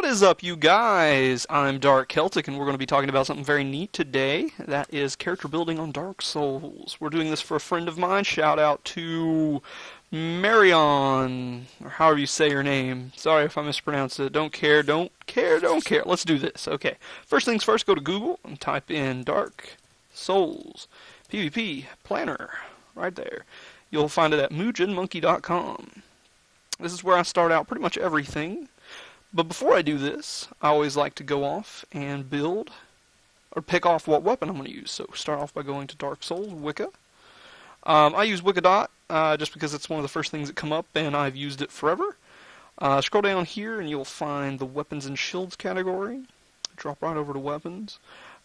is up, you guys? I'm Dark Celtic, and we're going to be talking about something very neat today. That is character building on Dark Souls. We're doing this for a friend of mine. Shout out to Marion, or however you say your name. Sorry if I mispronounced it. Don't care, don't care, don't care. Let's do this. Okay. First things first, go to Google and type in Dark Souls PvP Planner. Right there. You'll find it at moojinmonkey.com. This is where I start out pretty much everything. But before I do this, I always like to go off and build, or pick off what weapon I'm going to use. So start off by going to Dark Souls, Wicca. I use Wicca just because it's one of the first things that come up, and I've used it forever. Scroll down here, and you'll find the Weapons and Shields category. Drop right over to Weapons.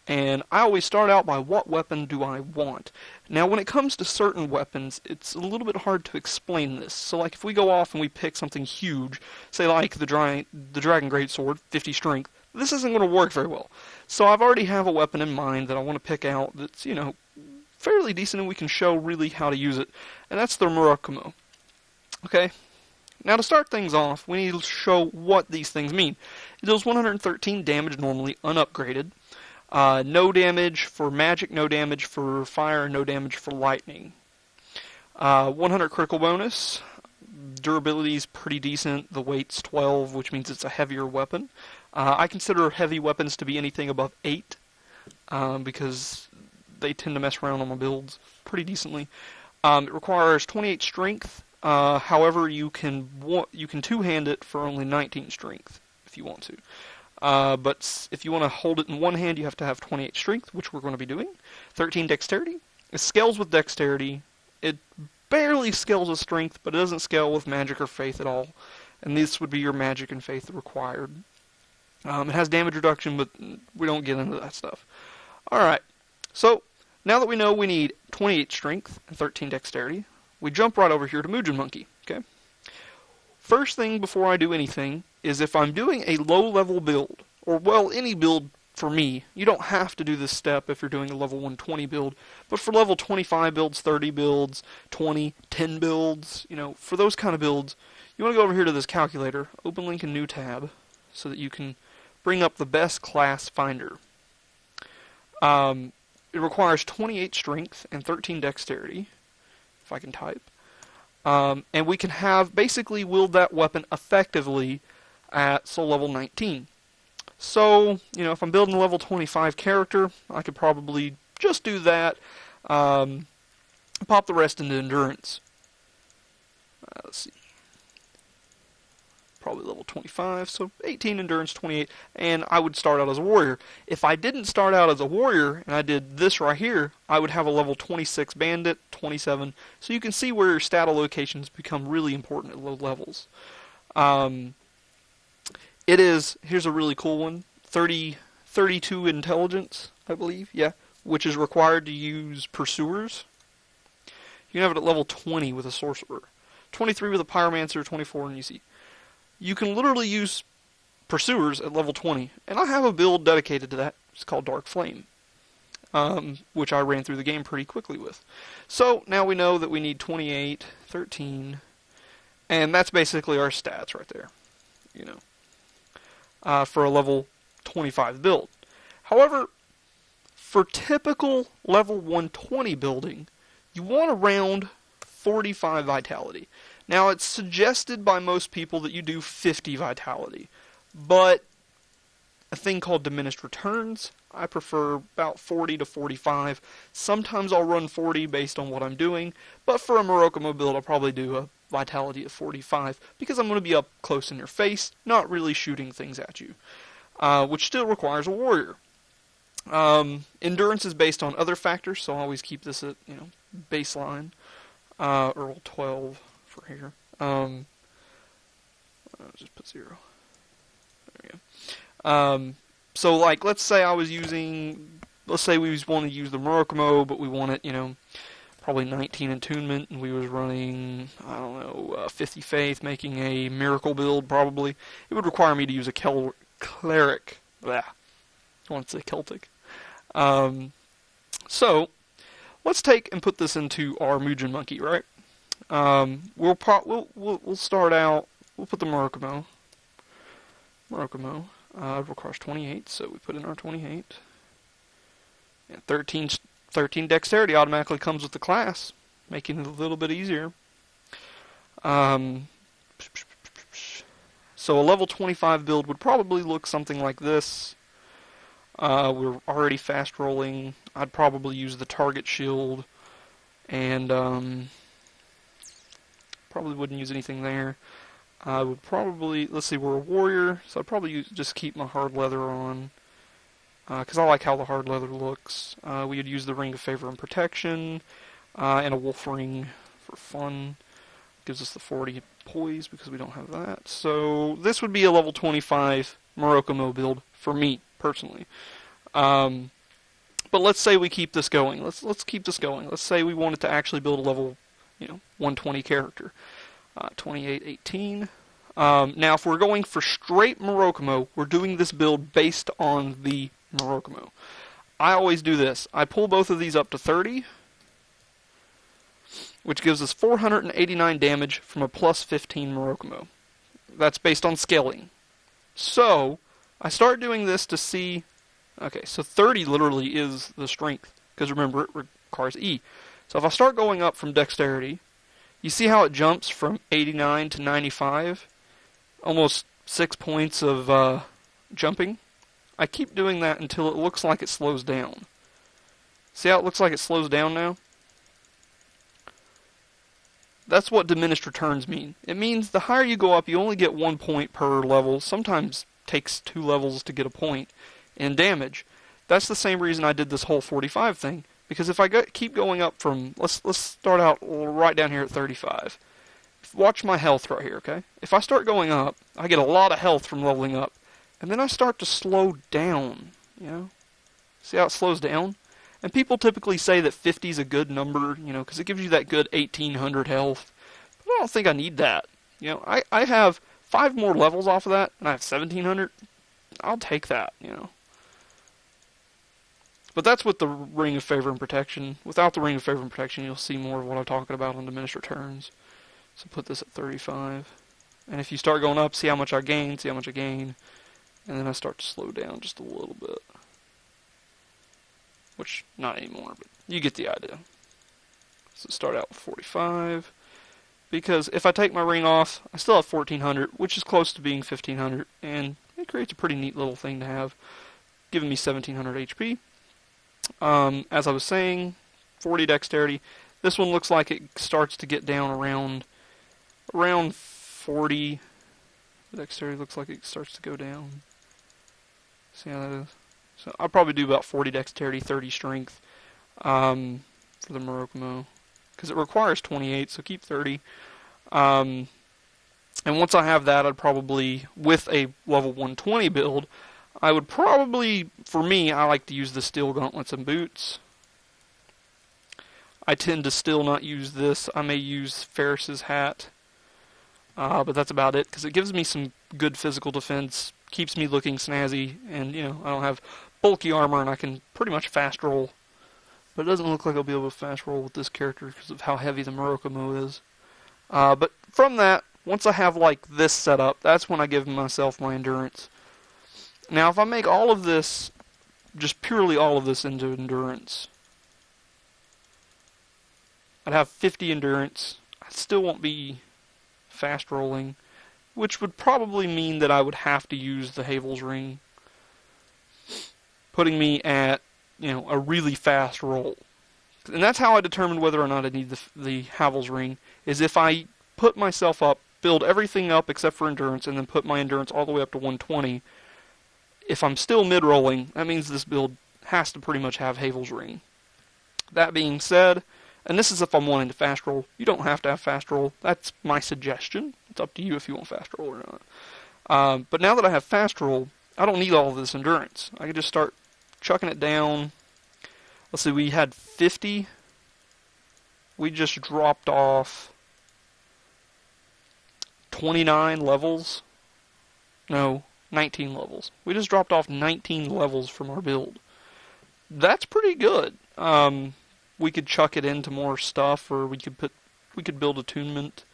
And I always start out by what weapon do I want. Now, when it comes to certain weapons, it's a little bit hard to explain this. So, like, if we go off and we pick something huge, say like the Dragon Greatsword, 50 strength, this isn't going to work very well. So I've already have a weapon in mind that I want to pick out that's, you know, fairly decent, and we can show really how to use it. And that's the Murakumo. Okay? Now, to start things off, we need to show what these things mean. It deals 113 damage normally, unupgraded. No damage for magic, no damage for fire, no damage for lightning. 100 critical bonus. Durability is pretty decent. The weight's 12, which means it's a heavier weapon. I consider heavy weapons to be anything above 8, because they tend to mess around on my builds pretty decently. It requires 28 strength. However, you can two-hand it for only 19 strength if you want to. But if you want to hold it in one hand, you have to have 28 strength, which we're going to be doing. 13 dexterity. It scales with dexterity. It barely scales with strength, but it doesn't scale with magic or faith at all. And this would be your magic and faith required. It has damage reduction, but we don't get into that stuff. Alright, so now that we know we need 28 strength and 13 dexterity, we jump right over here to Muujin Monkey. Okay? First thing before I do anything is if I'm doing a low-level build, or, well, any build for me, you don't have to do this step if you're doing a level 120 build, but for level 25 builds, 30 builds, 20, 10 builds, you know, for those kind of builds, you want to go over here to this calculator, open link in new tab, so that you can bring up the best class finder. It requires 28 strength and 13 dexterity, if I can type. And we can basically wield that weapon effectively at soul level 19. So, you know, if I'm building a level 25 character, I could probably just do that, pop the rest into endurance. Let's see. Probably level 25, so 18 endurance, 28, and I would start out as a warrior. If I didn't start out as a warrior, and I did this right here, I would have a level 26 bandit, 27, so you can see where your stat allocations become really important at low levels. Here's a really cool one, 32 intelligence, I believe, yeah, which is required to use pursuers. You can have it at level 20 with a sorcerer, 23 with a pyromancer, 24 in UC. You can literally use pursuers at level 20, and I have a build dedicated to that. It's called Dark Flame, which I ran through the game pretty quickly with. So now we know that we need 28, 13, and that's basically our stats right there, you know, for a level 25 build. However, for typical level 120 building, you want around 45 vitality. Now, it's suggested by most people that you do 50 vitality, but a thing called diminished returns, I prefer about 40 to 45. Sometimes I'll run 40 based on what I'm doing, but for a Murakumo build, I'll probably do a vitality of 45, because I'm going to be up close in your face, not really shooting things at you, which still requires a warrior. Endurance is based on other factors, so I always keep this at, you know, baseline, or 12. For here. I'll just put 0. There we go. So, like, let's say we want to use the Murakumo, but we want it, you know, probably 19 attunement, and we was running, I don't know, 50 faith, making a miracle build, probably. It would require me to use a cleric. Blah. I want to say Celtic. So, let's take and put this into our Muujin Monkey, right? We'll start out. We'll put the Murakumo. It requires 28, so we put in our 28. And 13 dexterity automatically comes with the class, making it a little bit easier. So a level 25 build would probably look something like this. We're already fast rolling. I'd probably use the target shield, and probably wouldn't use anything there. I would probably, let's see, we're a warrior, so I'd probably just keep my hard leather on, because I like how the hard leather looks. We would use the Ring of Favor and Protection, and a wolf ring for fun. Gives us the 40 poise because we don't have that. So this would be a level 25 Morokomo build for me personally. But let's say we keep this going. Let's keep this going. Let's say we wanted to actually build a level, 120 character. 28, 18. Now, if we're going for straight Morokomo, we're doing this build based on the Morokomo. I always do this. I pull both of these up to 30. Which gives us 489 damage from a plus 15 Morokomo. That's based on scaling. So, I start doing this to see... Okay, so 30 literally is the strength, because remember, it requires E. So if I start going up from dexterity, you see how it jumps from 89 to 95? Almost 6 points of jumping. I keep doing that until it looks like it slows down. See how it looks like it slows down now? That's what diminished returns mean. It means the higher you go up, you only get 1 point per level. Sometimes takes 2 levels to get a point in damage. That's the same reason I did this whole 45 thing. Because if I keep going up from, let's start out right down here at 35. Watch my health right here, okay? If I start going up, I get a lot of health from leveling up. And then I start to slow down, See how it slows down? And people typically say that 50 is a good number, because it gives you that good 1800 health. But I don't think I need that. I have 5 more levels off of that, and I have 1700. I'll take that, But that's with the Ring of Favor and Protection. Without the Ring of Favor and Protection, you'll see more of what I'm talking about on diminished returns. So put this at 35. And if you start going up, see how much I gain, And then I start to slow down just a little bit. Which, not anymore, but you get the idea. So start out with 45. Because if I take my ring off, I still have 1400, which is close to being 1500. And it creates a pretty neat little thing to have, giving me 1700 HP. As I was saying, 40 dexterity. This one looks like it starts to get down around 40. The dexterity looks like it starts to go down. See how that is? So I'll probably do about 40 dexterity, 30 strength for the Morokomo. Because it requires 28, so keep 30. And once I have that, I'd probably, with a level 120 build, I would probably, for me, I like to use the steel gauntlets and boots. I tend to still not use this. I may use Ferris's hat. But that's about it, because it gives me some good physical defense, keeps me looking snazzy, and, I don't have bulky armor, and I can pretty much fast roll. But it doesn't look like I'll be able to fast roll with this character because of how heavy the Morokomo is. But from that, once I have, this set up, that's when I give myself my endurance. Now, if I make all of this, just purely all of this into endurance, I'd have 50 endurance. I still won't be fast rolling, which would probably mean that I would have to use the Havel's Ring, putting me at, a really fast roll. And that's how I determine whether or not I need the Havel's Ring, is if I put myself up, build everything up except for endurance, and then put my endurance all the way up to 120, if I'm still mid-rolling, that means this build has to pretty much have Havel's Ring. That being said, and this is if I'm wanting to fast roll, you don't have to have fast roll. That's my suggestion. It's up to you if you want fast roll or not. But now that I have fast roll, I don't need all of this endurance. I can just start chucking it down. Let's see, we had 50. We just dropped off 29 levels. No, 19 levels. We just dropped off 19 levels from our build. That's pretty good. We could chuck it into more stuff, or we could build attunement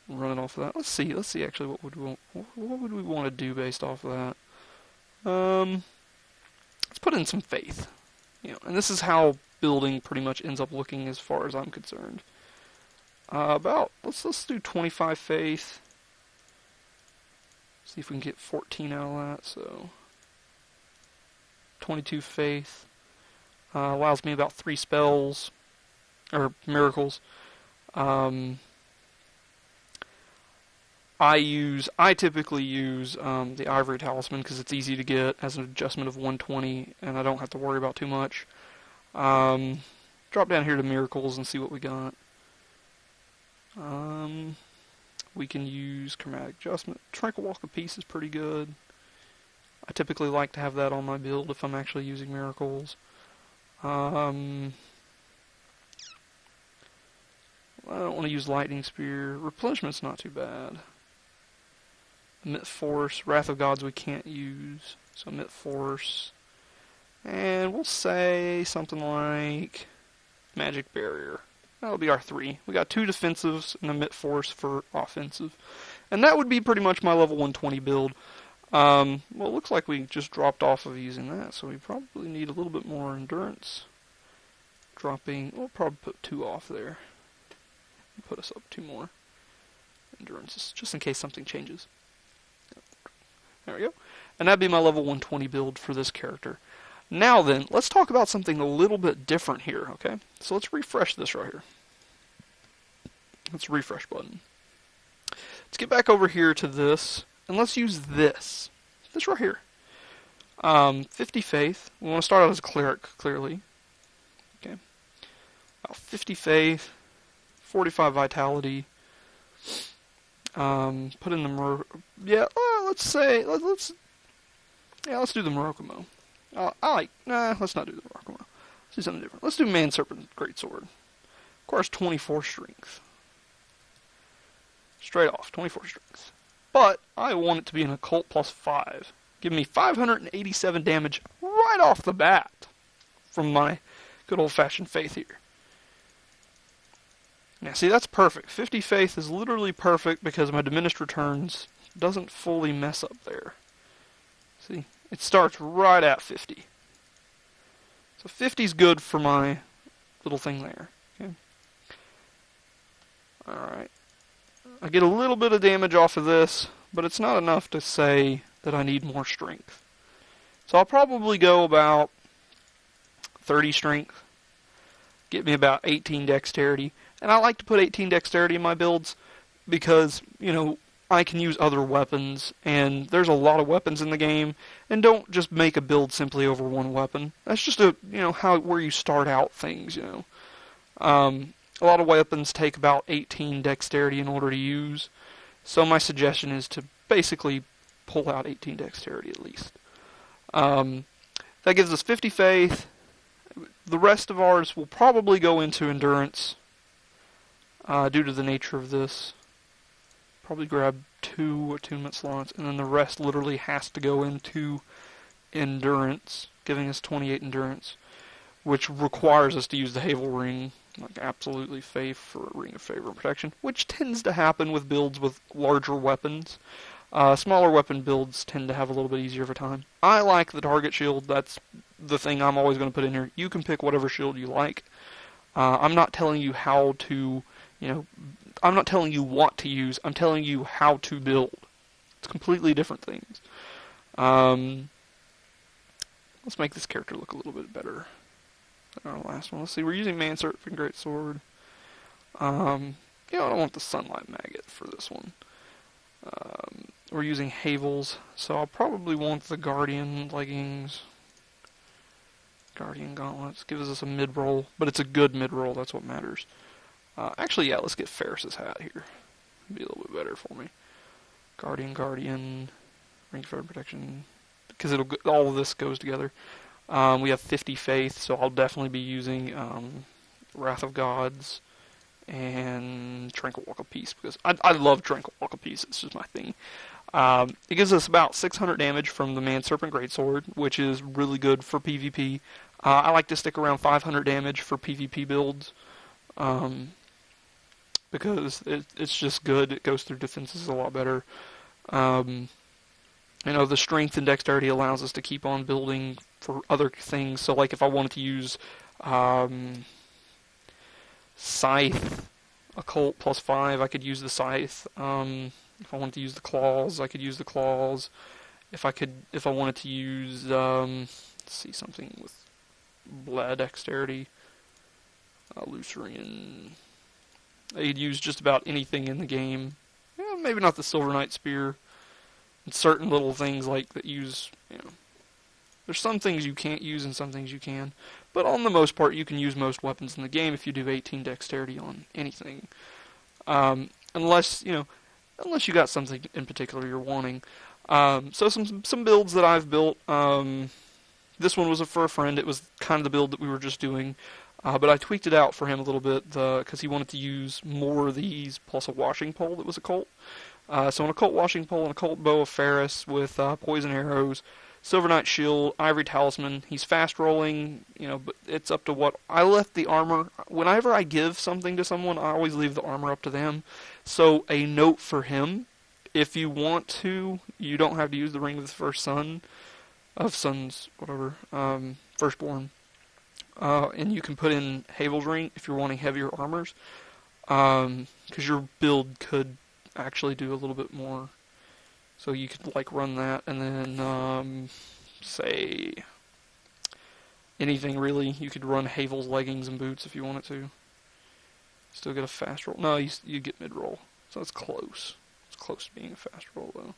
and run it off of that. Let's see actually what would we want to do based off of that. Let's put in some faith. And this is how building pretty much ends up looking as far as I'm concerned. Let's do 25 faith. See if we can get 14 out of that. So 22 faith allows me about 3 spells or miracles. I typically use the Ivory Talisman because it's easy to get as an adjustment of 120, and I don't have to worry about too much. Drop down here to miracles and see what we got. We can use chromatic adjustment. Tranquil Walk of Peace is pretty good. I typically like to have that on my build if I'm actually using miracles. I don't want to use Lightning Spear. Replenishment's not too bad. Emit Force. Wrath of Gods we can't use. So Emit Force. And we'll say something like Magic Barrier. That'll be our 3. We got 2 defensives and Emit Force for offensive. And that would be pretty much my level 120 build. Well, it looks like we just dropped off of using that, so we probably need a little bit more endurance. We'll probably put 2 off there. Put us up 2 more endurance, just in case something changes. There we go. And that'd be my level 120 build for this character. Now then, let's talk about something a little bit different here, okay? So let's refresh this right here. Let's refresh button. Let's get back over here to this, and let's use this. This right here. 50 faith. We want to start out as a cleric, clearly. Okay. About 50 faith. 45 vitality. Put in the let's do the Morokumo. Let's not do the Morokumo. Let's do something different. Let's do Man Serpent Greatsword. Requires 24 strength. Straight off, 24 strength. But I want it to be an occult plus 5. Give me 587 damage right off the bat from my good old-fashioned faith here. Now, see, that's perfect. 50 faith is literally perfect because my diminished returns doesn't fully mess up there. See, it starts right at 50. So 50 is good for my little thing there. Okay. Alright. I get a little bit of damage off of this, but it's not enough to say that I need more strength. So I'll probably go about 30 strength. Get me about 18 dexterity. And I like to put 18 dexterity in my builds because, I can use other weapons, and there's a lot of weapons in the game, and don't just make a build simply over one weapon. That's just where you start out things, A lot of weapons take about 18 dexterity in order to use, so my suggestion is to basically pull out 18 dexterity at least. That gives us 50 faith. The rest of ours will probably go into endurance. Due to the nature of this. Probably grab 2 attunement slots, and then the rest literally has to go into endurance, giving us 28 endurance, which requires us to use the Havel Ring, like absolutely faith for Ring of Favor and Protection, which tends to happen with builds with larger weapons. Smaller weapon builds tend to have a little bit easier of a time. I like the target shield. That's the thing I'm always going to put in here. You can pick whatever shield you like. I'm not telling you how to... I'm not telling you what to use. I'm telling you how to build. It's completely different things. Let's make this character look a little bit better than our last one. Let's see. We're using Man Serpent Greatsword. I don't want the Sunlight Maggot for this one. We're using Havels, so I'll probably want the Guardian Leggings. Guardian Gauntlets gives us a mid-roll, but it's a good mid-roll. That's what matters. Actually, let's get Ferris's hat here. It'd be a little bit better for me. Guardian, Ring of Fire Protection, because all of this goes together. We have 50 faith, so I'll definitely be using Wrath of Gods and Tranquil Walk of Peace, because I love Tranquil Walk of Peace. It's just my thing. It gives us about 600 damage from the Man Serpent Greatsword, which is really good for PvP. I like to stick around 500 damage for PvP builds. Because it's just good. It goes through defenses a lot better. the strength and dexterity allows us to keep on building for other things. So like if I wanted to use scythe, occult +5, I could use the scythe. If I wanted to use the claws, I could use the claws. If I wanted to use, let's see, something with blad dexterity, Lucerian. I could use just about anything in the game. Yeah, maybe not the Silver Knight Spear. And certain little things like that use, there's some things you can't use and some things you can. But on the most part, you can use most weapons in the game if you do 18 dexterity on anything. Unless you got something in particular you're wanting. So some builds that I've built. This one was for a friend. It was kind of the build that we were just doing. But I tweaked it out for him a little bit because he wanted to use more of these plus a washing pole that was occult. So an occult washing pole, an occult bow of Ferris with poison arrows, Silver Knight shield, ivory talisman. He's fast rolling, but it's up to what I left the armor. Whenever I give something to someone, I always leave the armor up to them. So a note for him: if you want to, you don't have to use the ring of the first son, firstborn. And you can put in Havel's ring if you're wanting heavier armors, because your build could actually do a little bit more. So you could run that, and then say anything really. You could run Havel's leggings and boots if you wanted to. Still get a fast roll. No, you get mid roll, so it's close. It's close to being a fast roll though.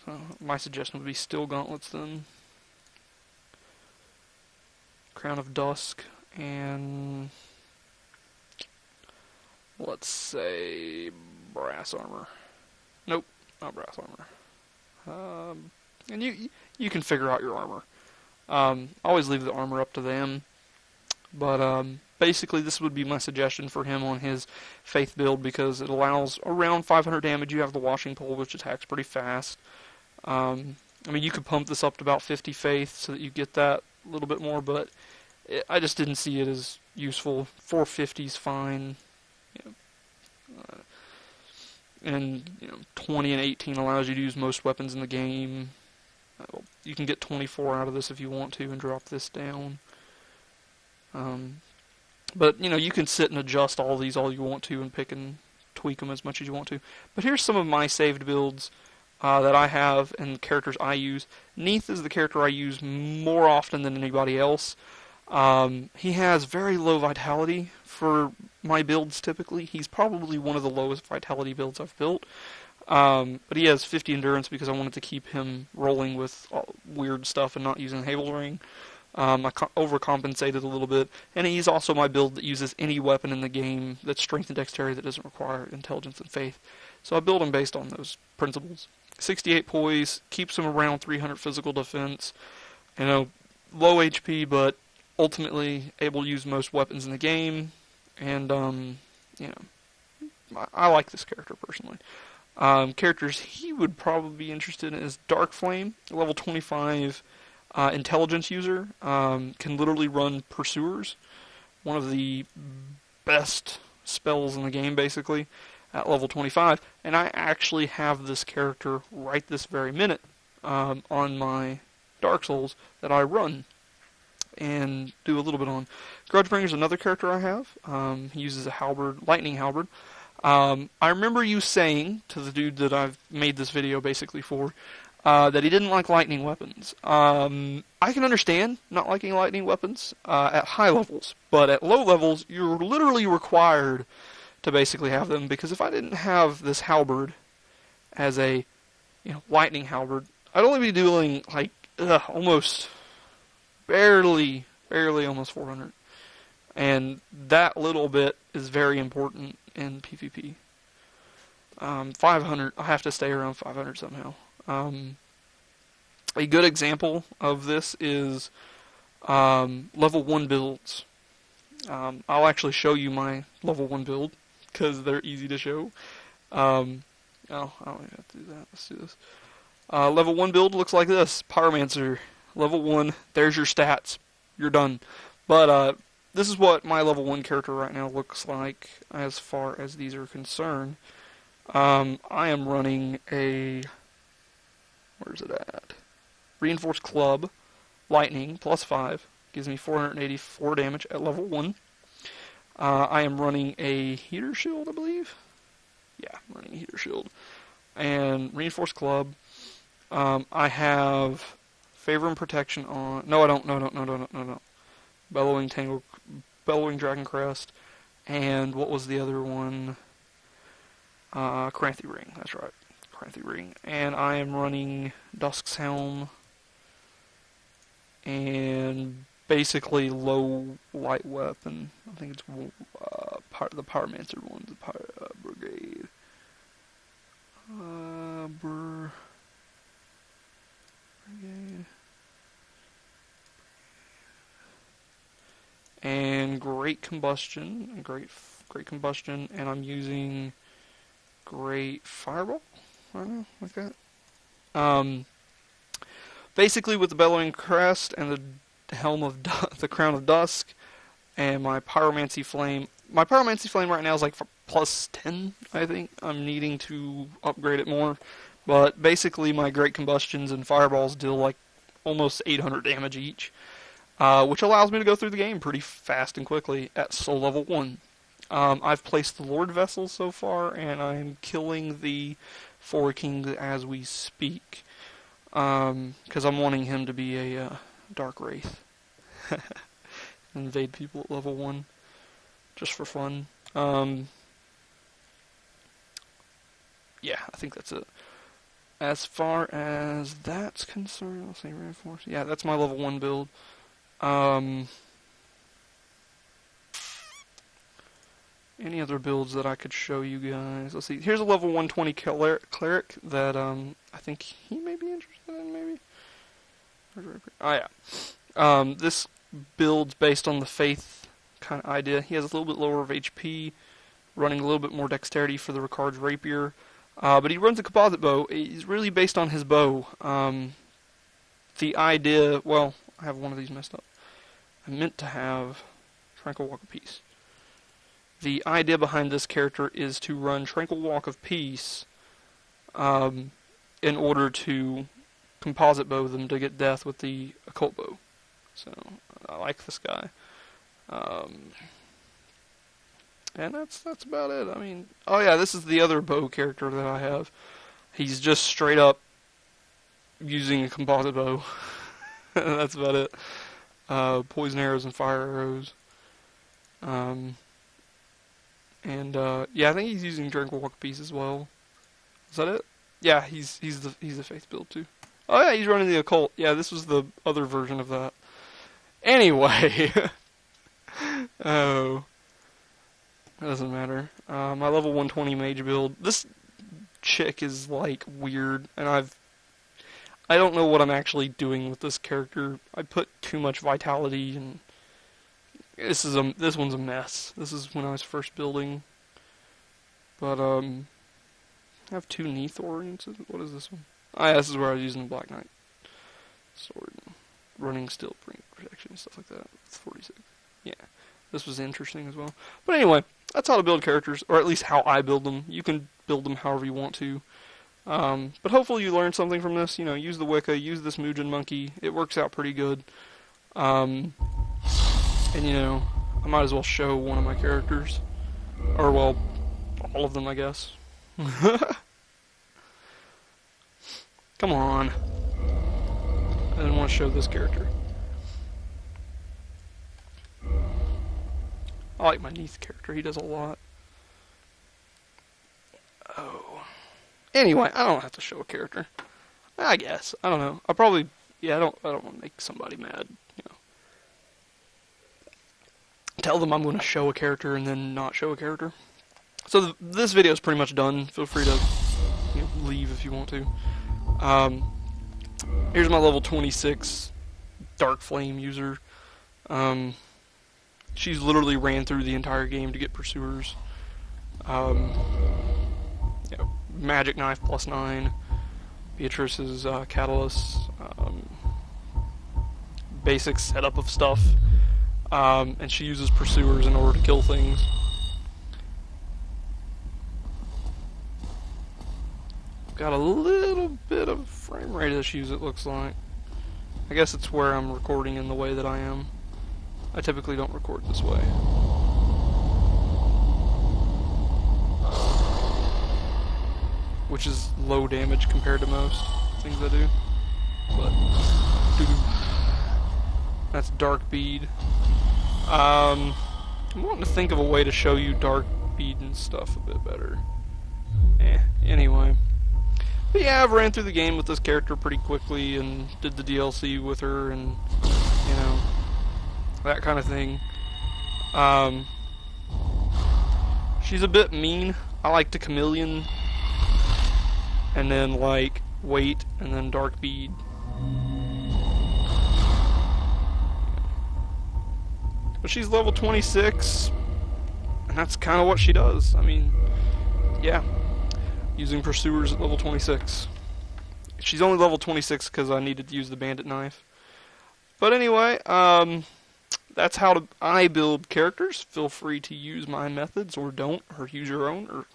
So my suggestion would be steel gauntlets then. Crown of Dusk, and let's say brass armor. Nope, not brass armor. And you can figure out your armor. Always leave the armor up to them. But basically, this would be my suggestion for him on his faith build because it allows around 500 damage. You have the washing pole, which attacks pretty fast. You could pump this up to about 50 faith so that you get that a little bit more, but I just didn't see it as useful. 450 is fine. And 20 and 18 allows you to use most weapons in the game. You can get 24 out of this if you want to and drop this down. But you can sit and adjust all these all you want to and pick and tweak them as much as you want to. But here's some of my saved builds that I have and characters I use. Neith is the character I use more often than anybody else. He has very low vitality for my builds typically. He's probably one of the lowest vitality builds I've built. But he has 50 endurance because I wanted to keep him rolling with weird stuff and not using Havel's ring. I overcompensated a little bit. And he's also my build that uses any weapon in the game that's strength and dexterity that doesn't require intelligence and faith. So I build him based on those principles. 68 poise, keeps him around 300 physical defense. Low HP, but ultimately able to use most weapons in the game. And, I like this character personally. Characters he would probably be interested in is Dark Flame, level 25 intelligence user. Can literally run Pursuers, one of the best spells in the game basically, at level 25. And I actually have this character right this very minute on my Dark Souls that I run and do a little bit on. Grudgebringer is another character I have. He uses a halberd, lightning halberd. I remember you saying to the dude that I've made this video basically for, that he didn't like lightning weapons. I can understand not liking lightning weapons at high levels, but at low levels, you're literally required to basically have them, because if I didn't have this halberd as a lightning halberd, I'd only be doing almost barely almost 400. And that little bit is very important in PvP. 500, I have to stay around 500 somehow. A good example of this is level 1 builds. I'll actually show you my level 1 build, because they're easy to show. I don't even have to do that. Let's do this. Level 1 build looks like this. Pyromancer. Level 1, there's your stats. You're done. But this is what my level 1 character right now looks like as far as these are concerned. I am running a Where's it at? Reinforced club, lightning, +5, gives me 484 damage at level 1. I am running a heater shield, I believe. Yeah, I'm running a heater shield. And reinforced club. I have favor and protection on. No, I don't. No. Bellowing Dragon Crest. And what was the other one? Cranthie Ring. That's right. Cranthie Ring. And I am running Dusk's Helm. And basically low light weapon. I think it's the Pyromancer one. The Brigade. Brigade. And Great Combustion. Great Combustion. And I'm using Great Fireball. I don't know, like that. Basically with the Bellowing Crest and the Helm of the Crown of Dusk and my Pyromancy Flame. My Pyromancy Flame right now is like for +10, I think. I'm needing to upgrade it more. But basically my Great Combustions and Fireballs deal like almost 800 damage each. Which allows me to go through the game pretty fast and quickly at soul level 1. I've placed the Lord Vessels so far, and I'm killing the Four Kings as we speak. Because I'm wanting him to be a Dark Wraith. Invade people at level 1. Just for fun. Yeah, I think that's it. As far as that's concerned, let's see, reinforce. Yeah, that's my level 1 build. Any other builds that I could show you guys? Let's see. Here's a level 120 cleric that I think he may be interested in. Maybe. Oh yeah. This build's based on the faith kind of idea. He has a little bit lower of HP, running a little bit more dexterity for the Ricard's rapier. But he runs a composite bow. He's really based on his bow. The idea. Well, I have one of these messed up. I meant to have Tranquil Walk of Peace. The idea behind this character is to run Tranquil Walk of Peace in order to composite bow them to get death with the occult bow. So, I like this guy. And that's about it. I mean, oh yeah, this is the other bow character that I have. He's just straight up using a composite bow. That's about it. Poison arrows and fire arrows. Yeah, I think he's using Tranquil Walk of Peace as well. Is that it? Yeah, he's the faith build too. Oh yeah, he's running the occult. Yeah, this was the other version of that. Anyway, oh, it doesn't matter. My level 120 mage build. This chick is like weird, and I don't know what I'm actually doing with this character. I put too much vitality, and this one's a mess. This is when I was first building. But I have 2 Neath oriented. What is this one? Oh yeah, this is where I was using the Black Knight sword, running steel, protection, stuff like that. It's 46. Yeah, this was interesting as well. But anyway, that's how to build characters, or at least how I build them. You can build them however you want to. But hopefully you learned something from this. You know, use the Wicca, use this Muujin monkey. It works out pretty good. And you know, I might as well show one of my characters. Or, well, all of them, I guess. Come on. I didn't want to show this character. I like my Neath character. He does a lot. Oh. Anyway, I don't have to show a character. I guess. I don't know. I'll probably... Yeah, I don't want to make somebody mad, you know. Tell them I'm going to show a character and then not show a character. So this video is pretty much done. Feel free to leave if you want to. Here's my level 26 Dark Flame user. She's literally ran through the entire game to get pursuers. Magic Knife +9. Beatrice's Catalyst. Basic setup of stuff. And she uses pursuers in order to kill things. got a little bit of frame rate issues, it looks like. I guess it's where I'm recording in the way that I am. I typically don't record this way. Which is low damage compared to most things I do. But, that's dark bead. I'm wanting to think of a way to show you dark bead and stuff a bit better. Anyway. But yeah, I've ran through the game with this character pretty quickly and did the DLC with her and, you know, that kind of thing. She's a bit mean. I like the chameleon, and then like weight, and then dark bead. But she's level 26, and that's kind of what she does. I mean, yeah. Using pursuers at level 26. She's only level 26 because I needed to use the bandit knife. But anyway, that's how I build characters. Feel free to use my methods, or don't, or use your own, or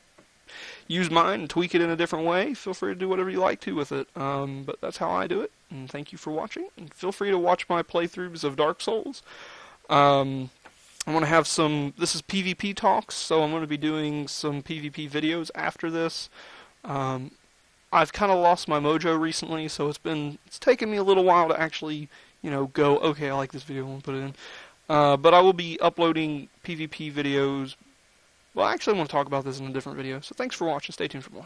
use mine and tweak it in a different way. Feel free to do whatever you like to with it. But that's how I do it, and thank you for watching. And feel free to watch my playthroughs of Dark Souls. I want to have some, this is PvP talks, so I'm going to be doing some PvP videos after this. I've kind of lost my mojo recently, so it's taken me a little while to actually, you know, go, okay, I like this video, I'll put it in. But I will be uploading PvP videos. Well, actually I want to talk about this in a different video, so thanks for watching, stay tuned for more.